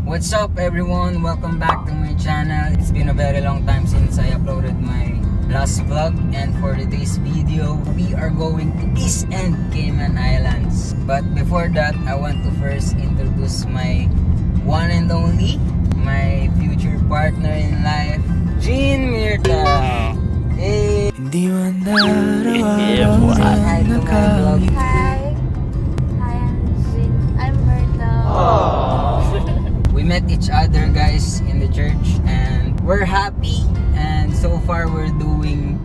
What's up everyone? Welcome back to my channel. It's been a very long time since I uploaded my last vlog, and for today's video we are going to East End, Cayman Islands. But before that, I want to first introduce my one and only, my future partner in life, Jean Mirta. Hey! Hindi man nararamdaman Hi to my vlog. Hi, I'm Jin. I'm Myrtle. We met each other guys in the church and we're happy, and so far we're doing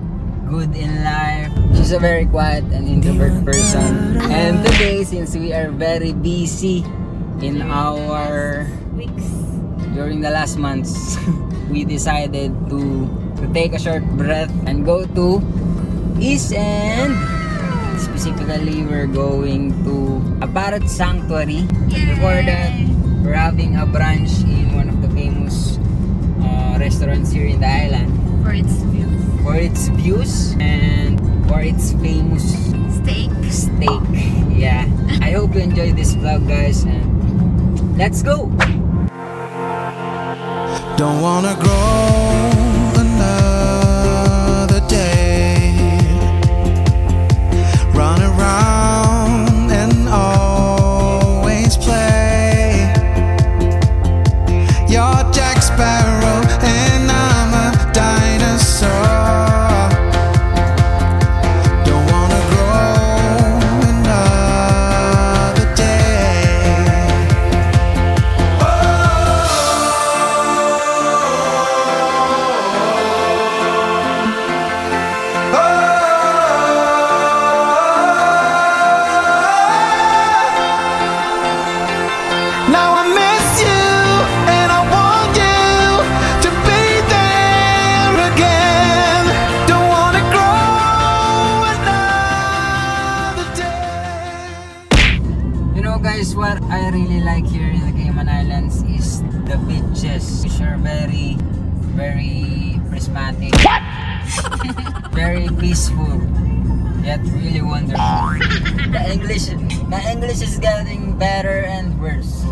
good in life. She's a very quiet and introvert person, and today, since we are very busy in our Weeks. during the last months, we decided to take a short breath and go to East End. Specifically, we're going to a parrot sanctuary. Before that, we're having a brunch in one of the famous restaurants here in the island. For its views. For its views and for its famous Steak. steak. Yeah. I hope you enjoy this vlog guys, and let's go! Don't wanna grow another day. Run around and always play. You're Jack Sparrow and I'm a dinosaur. Don't wanna grow another day. Now I miss you and I want you to be there again. Don't wanna grow another day. You know guys, what I really like here in the Cayman Islands is the beaches, which are very, very prismatic. What? Very peaceful, yet really wonderful. The English is getting better and worse.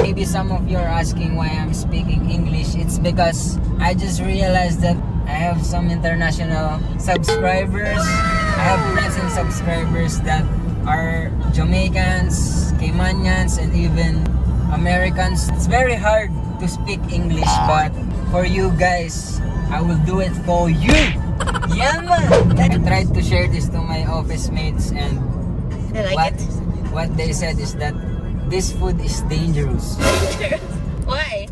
Maybe some of you are asking why I'm speaking English. It's because I just realized that I have some international subscribers. I have friends and subscribers that are Jamaicans, Caymanians, and even Americans. It's very hard to speak English, but for you guys, I will do it for you. Yeah, man. I tried to share this to my office mates, and They like it? what they said is that this food is dangerous. Why?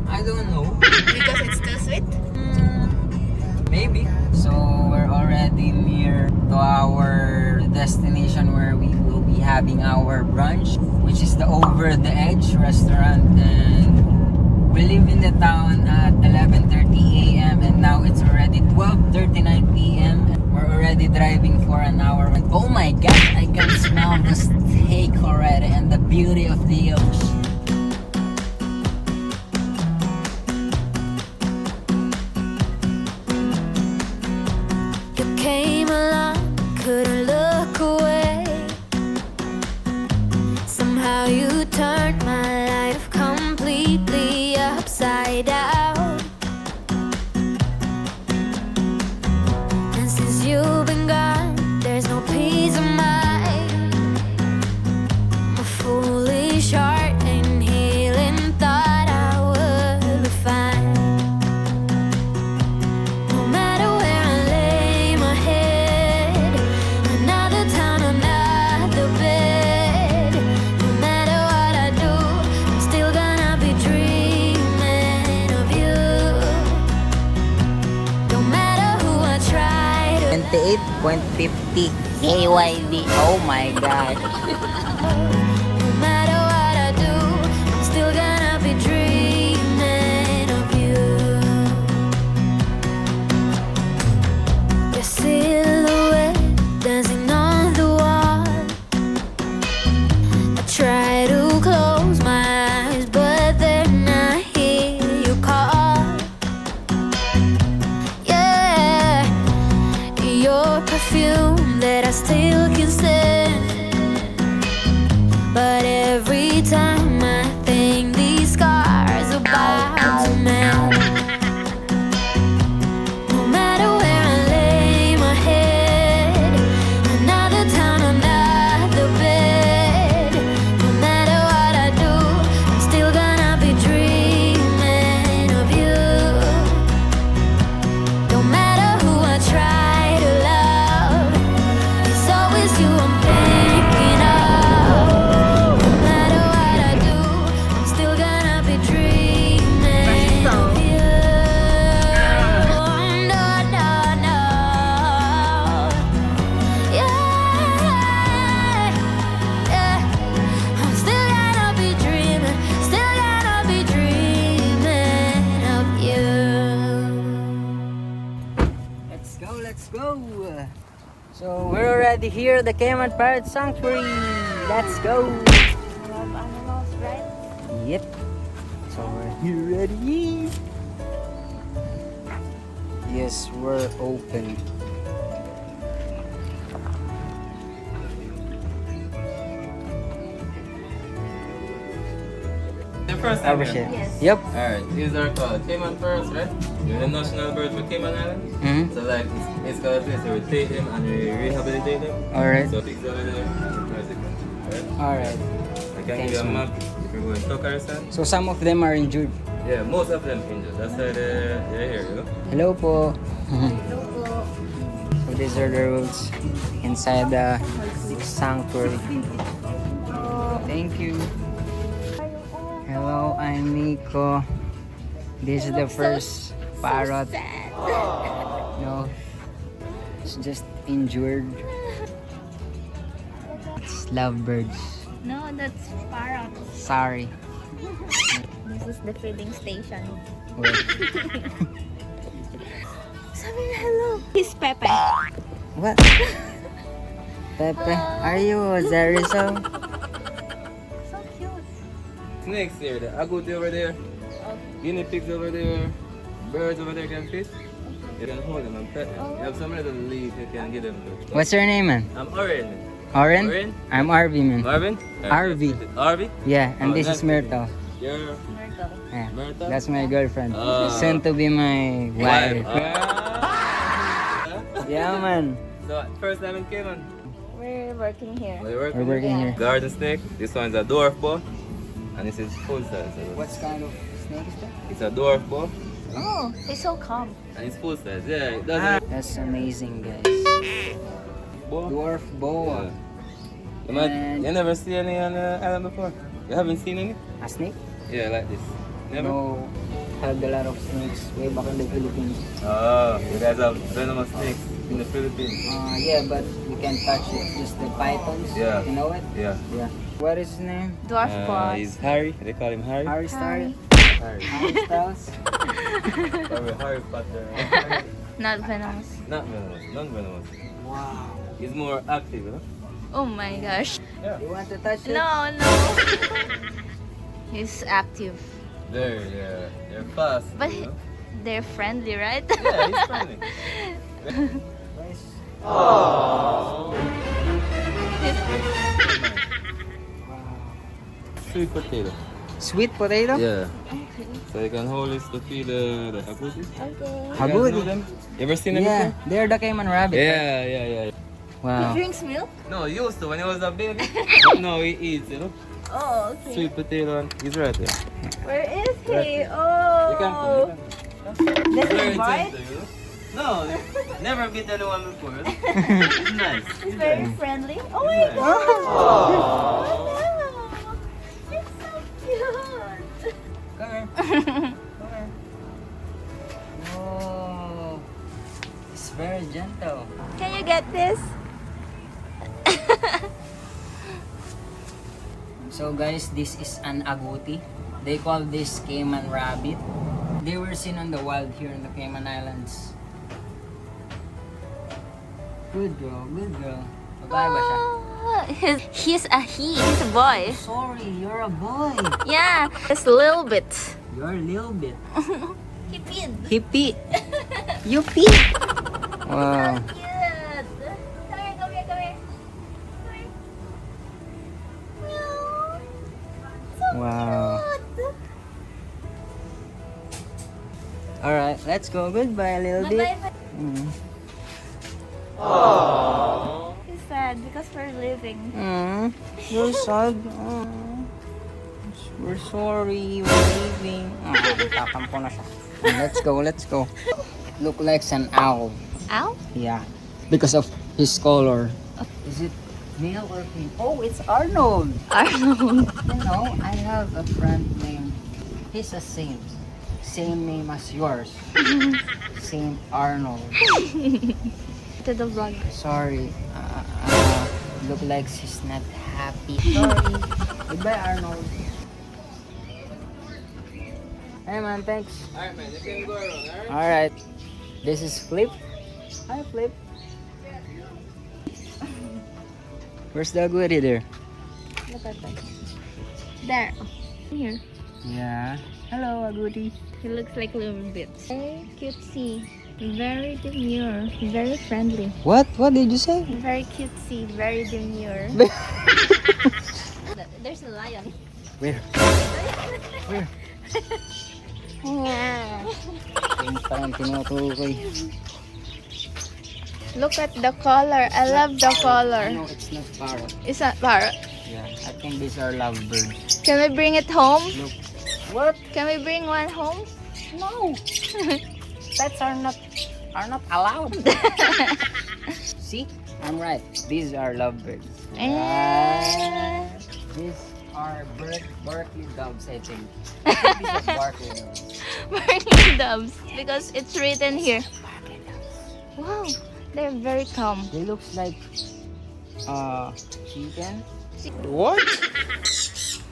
I don't know. Because it's too sweet? Maybe. So we're already near to our destination where we will be having our brunch, which is the Over the Edge restaurant, and we live in the town at 11:30 a.m. and now it's already 12:39 p.m. We're already driving for an hour, and oh my god, I can smell the steak already and the beauty of the ocean. You came along, couldn't look away. Somehow you turned my life completely upside down. And since you've been gone, there's no peace of mind. A foolish heart and healing thought I would be fine. No matter where I lay my head, another town, another bed. No matter what I do, I'm still gonna be dreaming of you. No matter who I try to 28.50 KYD. Oh my god. So we're already here at the Cayman Parrot Sanctuary. Let's go. Love animals, right? Yep. So we're here ready. Yes, we're open. The first Oh, time. shit. Yes. Yep. Alright, these are called Cayman Parrots, right? They're the national bird for Cayman Islands. Mm-hmm. So like, it's called a place where we take them and we rehabilitate them. Alright. So pigs over there, alright? Alright. I can give you a map if you're going to Tokarsan. So some of them are injured. Yeah, most of them injured. That's why they're here, you know? Hello po. So these are the rules inside the sanctuary. Thank you. Hello, I'm Nico. This is the first parrot. No, it's just injured. It's lovebirds. No, that's parrot. Sorry. This is the feeding station. Wait. Sabi na hello. He's Pepe. What? Pepe, are you Zarizo? So cute. Snakes here, the agouti over there, guinea pigs over there, birds over there can fit. You can hold them and pet them. You have some little leaf you can give them to. What's your name, man? I'm Oren. Oren? Oren? I'm Arvi, man. Marvin? Arvi. Arvi? Yeah, and Oh, this nice is to meet Myrtle. You're Myrtle. Yeah, Myrtle? that's my girlfriend. Ah. Soon to be my wife. Ah. Yeah, man. So, first time in Cayman. We're working here. We're We're working here. Garden snake. This one's a dwarf boa. And this is full size. What kind of snake is that? It's a dwarf boa. Oh, he's so calm. And it's full size. Yeah, it doesn't. That's amazing, guys. Boa. Dwarf boa. Yeah. You, might, And- you never see any on the island before? You haven't seen any? A snake? Yeah, like this. Never? No, had a lot of snakes way back in the Philippines. Oh, you guys have venomous snakes in the Philippines. Yeah, but you can't touch it. Just the pythons. Yeah. You know it? Yeah. Yeah. What is his name? Dwarf boss. He's Harry. They call him Harry. Harry Styles. Harry. Harry Styles. Probably Harry Potter. Not venomous. Not venomous. Non-venomous. Wow. He's more active, you know? Oh my gosh. Yeah. You want to touch it? No, no. He's active. They're fast. But you know? they're friendly, right? Yeah, he's friendly. Nice. Sweet potato. Sweet potato? Yeah. So you can hold this to feed the agouti. Okay. Agouti? You ever seen them Yeah, before? they're the Cayman rabbit. Yeah, yeah, yeah. Wow. Drinks milk? No, he used to when he was a baby. But now he eats, you know? Oh, okay. Sweet potato and he's right there. Where is he? You Oh. can come, you Does can he come. bite? Gentle, you know? No, never beat anyone before. You know? He's nice. He's very friendly. Oh my Nice. god! Oh, no. It's so cute. Come here. Come here. Oh, it's very gentle. Can you get this? So guys, this is an agouti. They call this Cayman rabbit. They were seen on the wild here in the Cayman Islands. Good girl, good girl. Babae ba siya? Oh, he's a he. He's a boy. Sorry, you're a boy. Yeah, just a little bit. You're a little bit. He peed. He pee. You pee. Wow. Cute. Come here, come here, come here. Come here. Meow. So Wow. cute. Alright, let's go. Goodbye, little bit. Bye-bye. Mm. He's sad because we're leaving. You're sad. We're sorry. We're leaving. Tatampo na siya. Let's go, let's go. It looks like an owl. Ow? Yeah. Because of his color. Is it male or female? Oh, it's Arnold. Arnold. You know, I have a friend named, he's a saint. Same name as yours. Saint Arnold. To the vlog. Sorry. Look like she's not happy. Sorry. Goodbye, Arnold. Hey man, thanks. Alright, man, you can go around, alright? Alright. This is Flip. Hi, Flip. Where's the agouti there? Look at that. There. Here. Yeah. Hello, agouti. He looks like a little bit. Very cutesy. Very demure. Very friendly. What? What did you say? Very cutesy. Very demure. There's a lion. Where? Where? Yung parang tinutukoy. Look at the color. I love the color. No, it's not parrot. It's not parrot. Yeah, I think these are lovebirds. Can we bring it home? Look. What? Can we bring one home? No. Pets are not allowed. See? I'm right. These are lovebirds. These are Berkeley doves, I think. I think these are Berkeley doves. Barking doves. Because it's written here. Wow. They're very calm. They looks like chicken. What?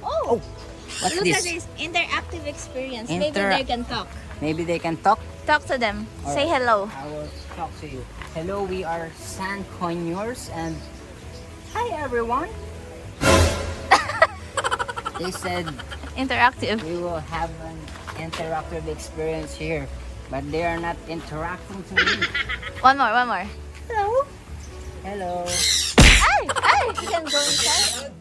Oh! What's Look this? at this. Interactive experience. Maybe Intera- they can talk. Maybe they can talk. Talk to them. Or Say hello. I will talk to you. Hello, we are San Conyours and hi everyone. They said Interactive. we will have an interactive experience here, but they are not interacting to me. One more, one more. Hello. Hello. Ay! Ay! You can go inside.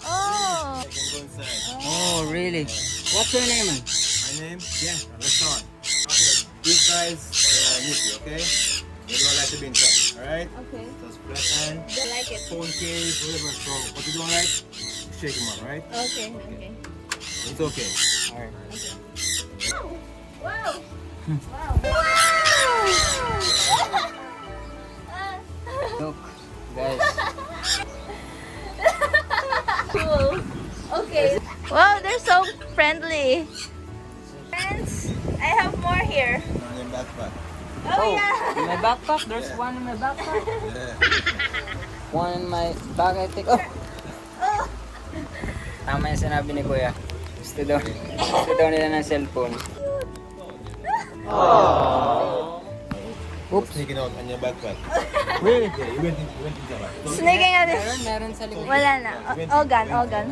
Oh. I can go inside. Oh, really? What's your name, man? My name? Yeah, Rashawn. Okay, these guys, they are nifty, okay? They don't like to be in touch, alright? Okay. Just flat hand, They like it. phone case, whatever. So, what you don't like, shake them up, alright? Okay. Okay. It's okay. Alright. Wow. Wow. Look, guys. Cool. Okay. Wow, they're so friendly. Friends, I have more here. On your backpack. Oh, yeah. In my backpack, there's one in my backpack. Yeah. One in my bag, I think. Oh! Oh. Tama yung sinabi ni Kuya. Gusto daw nila ng cellphone. Oops. Sneaking out on your backpack. Really? Yeah, you went in the back. Sneaking at it. Meron sa likod. Wala na. All gone, all gone.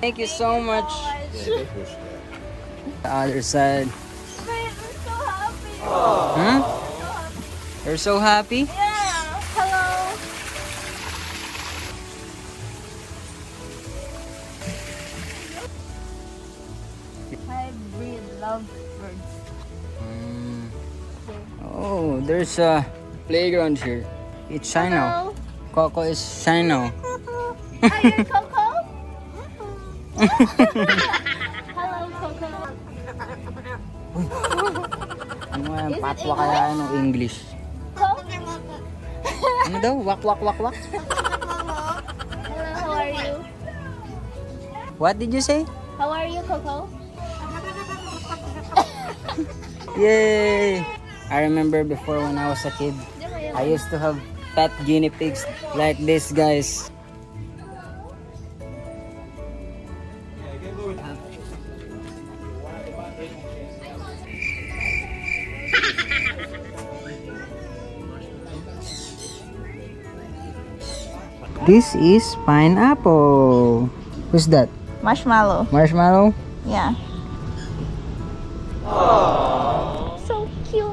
Thank you so much. Yeah, they push. The other side. Babe, I'm so happy. Huh? You're so happy? Yeah. Hello. Hybrid lovebirds. Oh, there's a playground here. It's shy now. Hello. Coco is shy now. Are you Coco? Hello, Coco. Ano nga yung patwa kaya ng English? Coco. Ano daw? Wak wak wak wak? Hello, how are you? What did you say? How are you, Coco? Yay! I remember before when I was a kid, I used to have pet guinea pigs like this, guys. This is pineapple. Who's that? Marshmallow. Marshmallow? Yeah. So cute.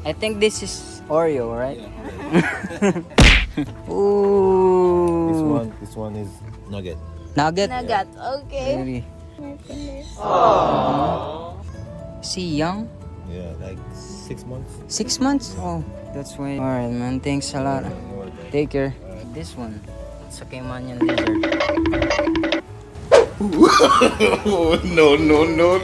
I think this is Oreo, right? Ooh. This one is nugget. Nugget? Nugget. Okay. Really? Is he young? Yeah, like 6 months. 6 months? Oh, that's why. Alright, man. Thanks a lot. Take care. This one. It's a Caymanian lizard. No.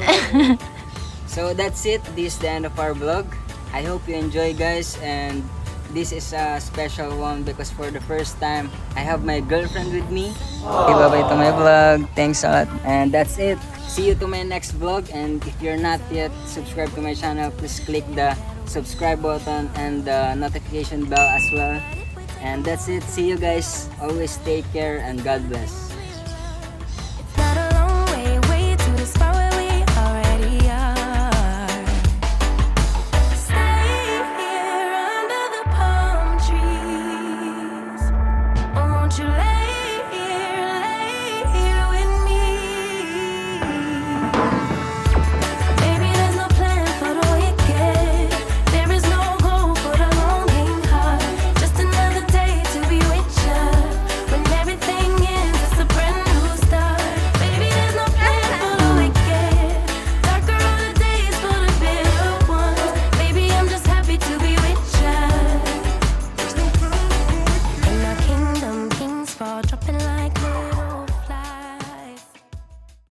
So that's it. This is the end of our vlog. I hope you enjoy, guys, and this is a special one because for the first time I have my girlfriend with me. Okay, bye-bye to my vlog. Thanks a lot. And that's it. See you to my next vlog, and if you're not yet subscribed to my channel, please click the subscribe button and the notification bell as well. And that's it. See you guys. Always take care and God bless.